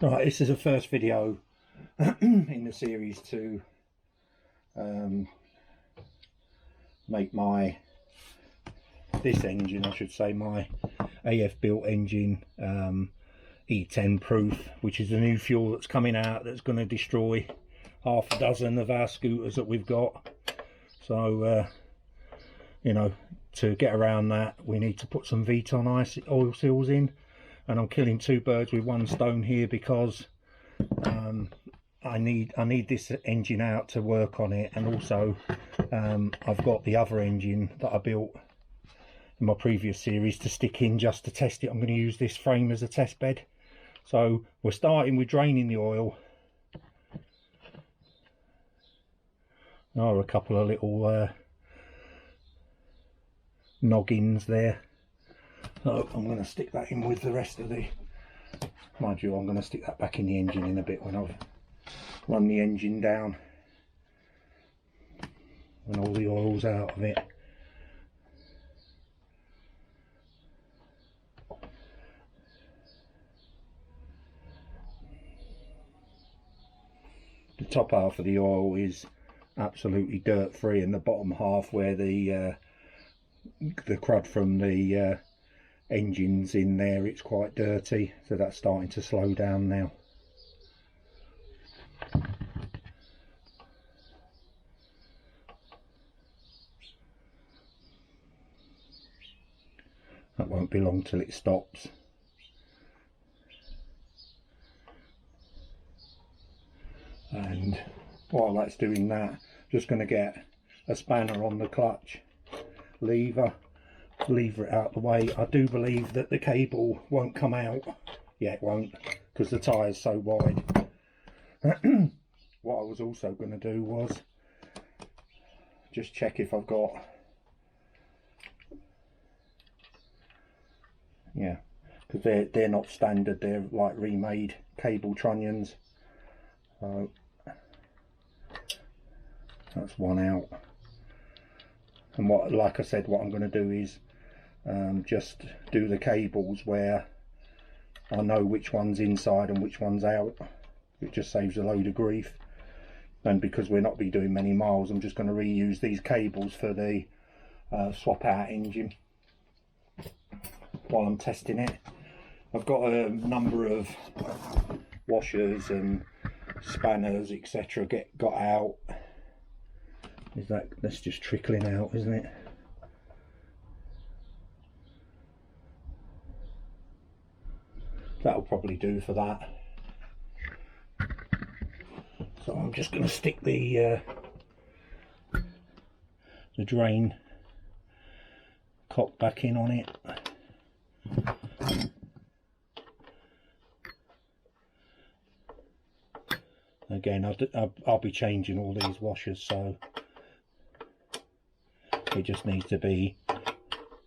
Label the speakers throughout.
Speaker 1: Right, this is the first video in the series to make this engine, I should say, my AF built engine E10 proof, which is the new fuel that's coming out that's going to destroy half a dozen of our scooters that we've got. So you know, to get around that, we need to put some Veton oil seals in, and I'm killing two birds with one stone here because I need this engine out to work on it, and also I've got the other engine that I built in my previous series to stick in just to test it. I'm going to use this frame as a test bed. So we're starting with draining the oil. A couple of little noggins there. So I'm going to stick that in with the rest of the, mind you, I'm going to stick that back in the engine in a bit when I've run the engine down and all the oil's out of it. The top half of the oil is absolutely dirt free, and the bottom half, where the crud from the engine's in there, it's quite dirty, so that's starting to slow down now. That won't be long till it stops. And while that's doing that, just going to get a spanner on the clutch lever it out the way. I do believe that the cable won't come out. Yeah, it won't, because the tyre's so wide. What I was also going to do was just check if I've got, yeah, because they're not standard, they're like remade cable trunnions. So that's one out. And what, like I said, what I'm going to do is just do the cables where I know which one's inside and which one's out. It just saves a load of grief. And because we're not be doing many miles, I'm just going to reuse these cables for the swap out engine while I'm testing it. I've got a number of washers and spanners, etc. got out. That's just trickling out, isn't it? That'll probably do for that. So I'm just going to stick the drain cock back in on it. Again, I'll be changing all these washers, so it just needs to be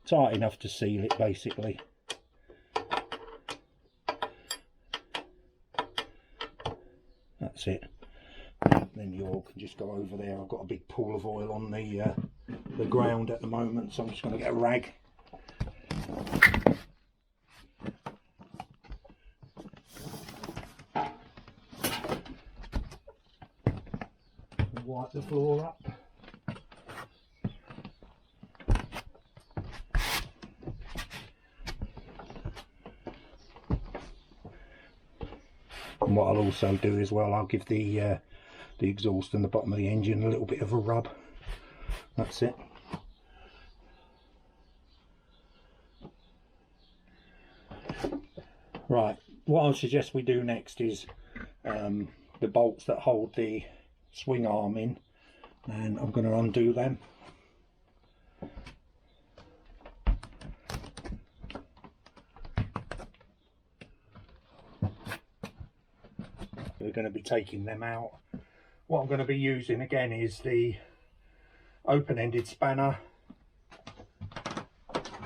Speaker 1: tight enough to seal it, basically. That's it. Then the oil can just go over there. I've got a big pool of oil on the ground at the moment, so I'm just going to get a rag. Wipe the floor up. And what I'll also do as well, I'll give the exhaust and the bottom of the engine a little bit of a rub. That's it. Right, what I suggest we do next is the bolts that hold the swing arm in, and I'm going to undo them. We're going to be taking them out. What I'm going to be using again is the open-ended spanner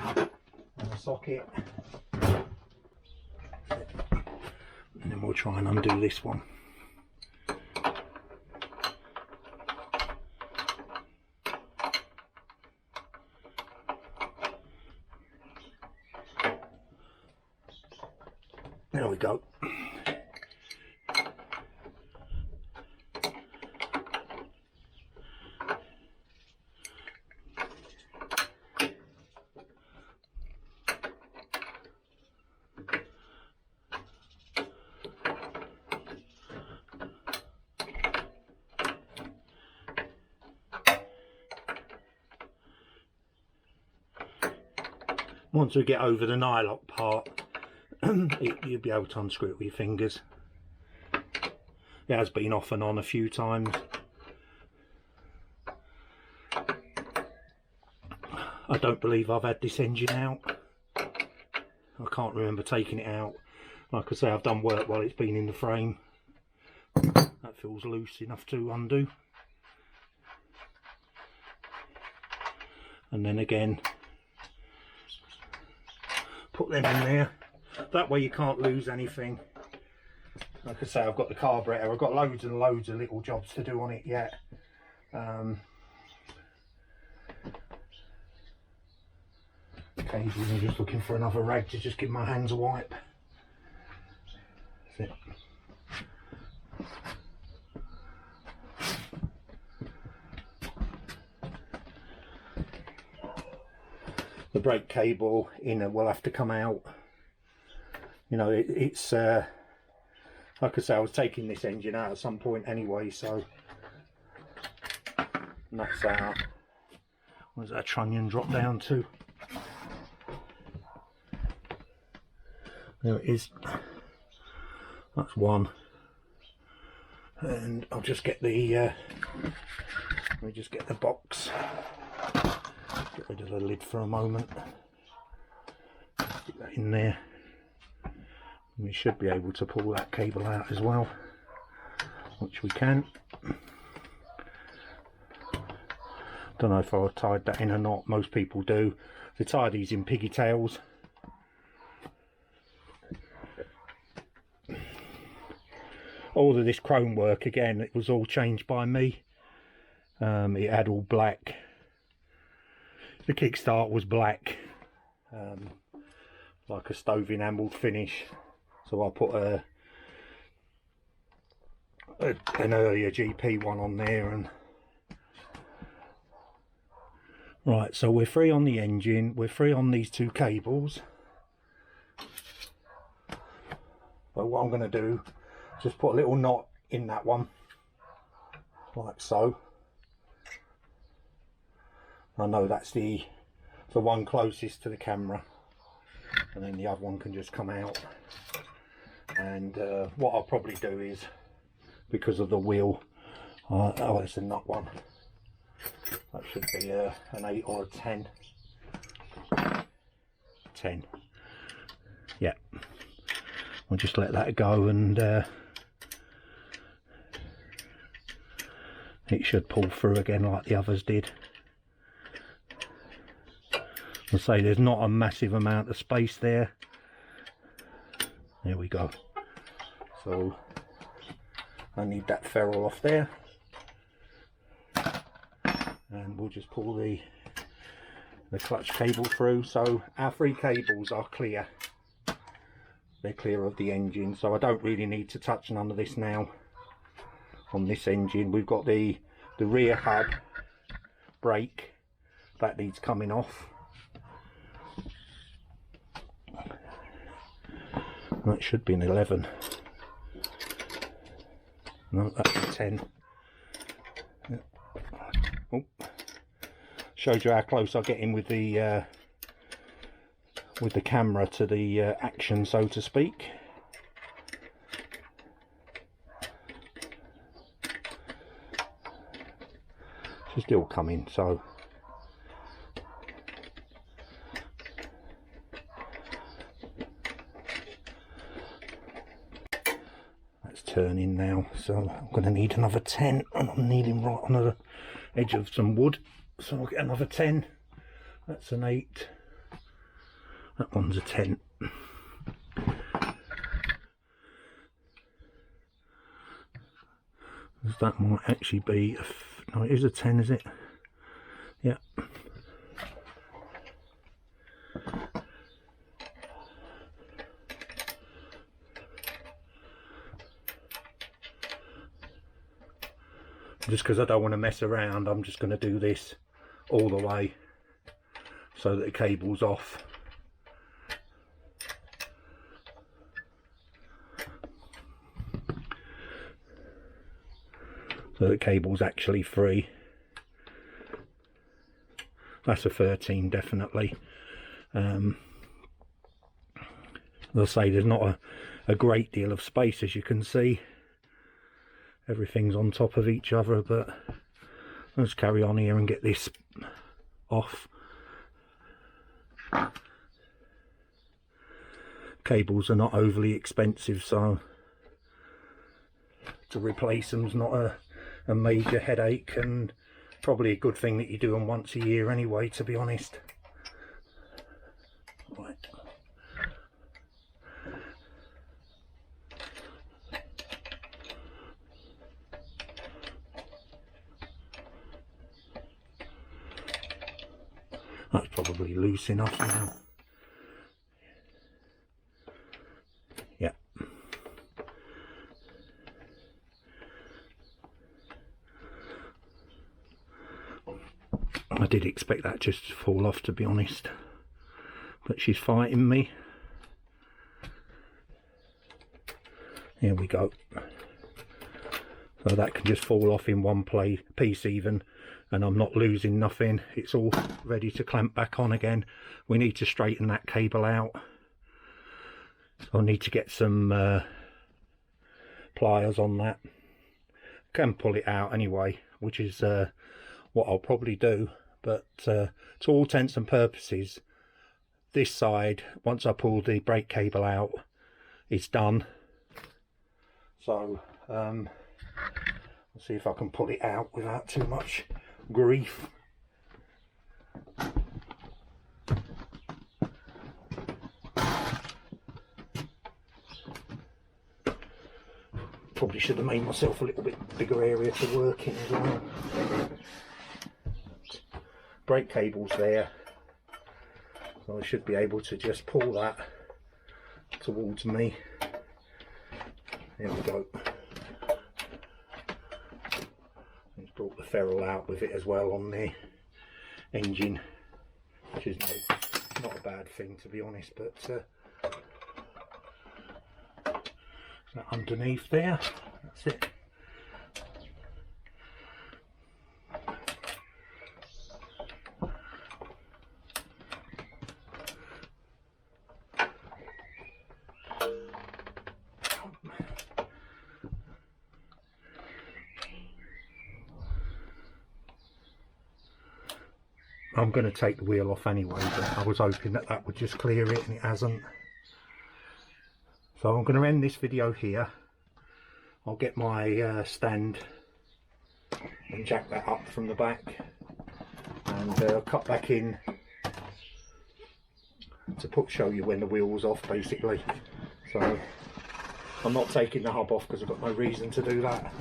Speaker 1: and a socket, and then we'll try and undo this one. There we go. once we get over the nylock part, you'll be able to unscrew it with your fingers. It has been off and on a few times. I don't believe I've had this engine out. I can't remember taking it out. Like I say, I've done work while it's been in the frame. That feels loose enough to undo. And then again, put them in there. That way you can't lose anything. Like I say, I've got the carburetor. I've got loads and loads of little jobs to do on it yet. Occasionally I'm just looking for another rag to just give my hands a wipe. That's it. The brake cable inner will have to come out. You know, it's like I say, I was taking this engine out at some point anyway, so and that's our, where's that trunnion drop down to? There it is. That's one. And I'll just get the let me just get the box. Get rid of the lid for a moment. Put that in there. We should be able to pull that cable out as well, which we can. Don't know if I tied that in or not. Most people do. They tie these in piggy tails. All of this chrome work, again, it was all changed by me. It had all black. The kickstart was black, like a stove enamelled finish. So I put an earlier GP one on there. And right, so we're free on the engine, we're free on these two cables. So what I'm going to do, just put a little knot in that one, like so. I know that's the one closest to the camera, and then the other one can just come out. And what I'll probably do is, because of the wheel, oh, it's a nut one. That should be an 8 or a 10. 10. Yeah. We'll just let that go, and it should pull through again like the others did. I'll say there's not a massive amount of space there. There we go. So I need that ferrule off there, and we'll just pull the clutch cable through. So our 3 cables are clear. They're clear of the engine, so I don't really need to touch none of this now. On this engine, we've got the rear hub brake that needs coming off. That should be an 11. No, that's a 10. Yeah. Oh. Shows you how close I get in with the camera to the action, so to speak. She's still coming, so turning now, so I'm going to need another 10, and I'm kneeling right on the edge of some wood, so I'll get another 10. That's an 8. That one's a 10. That might actually be no, it is a 10, is it? Yeah. Just because I don't want to mess around, I'm just going to do this all the way so that the cable's off. So the cable's actually free. That's a 13 definitely. As I say, there's not a great deal of space, as you can see. Everything's on top of each other, but let's carry on here and get this off. Cables are not overly expensive, so to replace them's not a major headache, and probably a good thing that you do them once a year anyway, to be honest. Right. That's probably loose enough now. Yeah. I did expect that just to fall off, to be honest, but she's fighting me. Here we go. So that can just fall off in one piece even, and I'm not losing nothing. It's all ready to clamp back on again. We need to straighten that cable out. I'll need to get some pliers on that. Can pull it out anyway, which is what I'll probably do, but to all intents and purposes, this side, once I pull the brake cable out, it's done. So I'll see if I can pull it out without too much grief. Probably should have made myself a little bit bigger area to work in as well. Brake cable's there, so I should be able to just pull that towards me. There we go. It's brought the ferrule out with it as well on the engine, which is not a bad thing, to be honest, but underneath there, that's it. I'm going to take the wheel off anyway, but I was hoping that that would just clear it, and it hasn't. So I'm going to end this video here. I'll get my stand and jack that up from the back, and I'll cut back in to show you when the wheel's off, basically. So I'm not taking the hub off because I've got no reason to do that.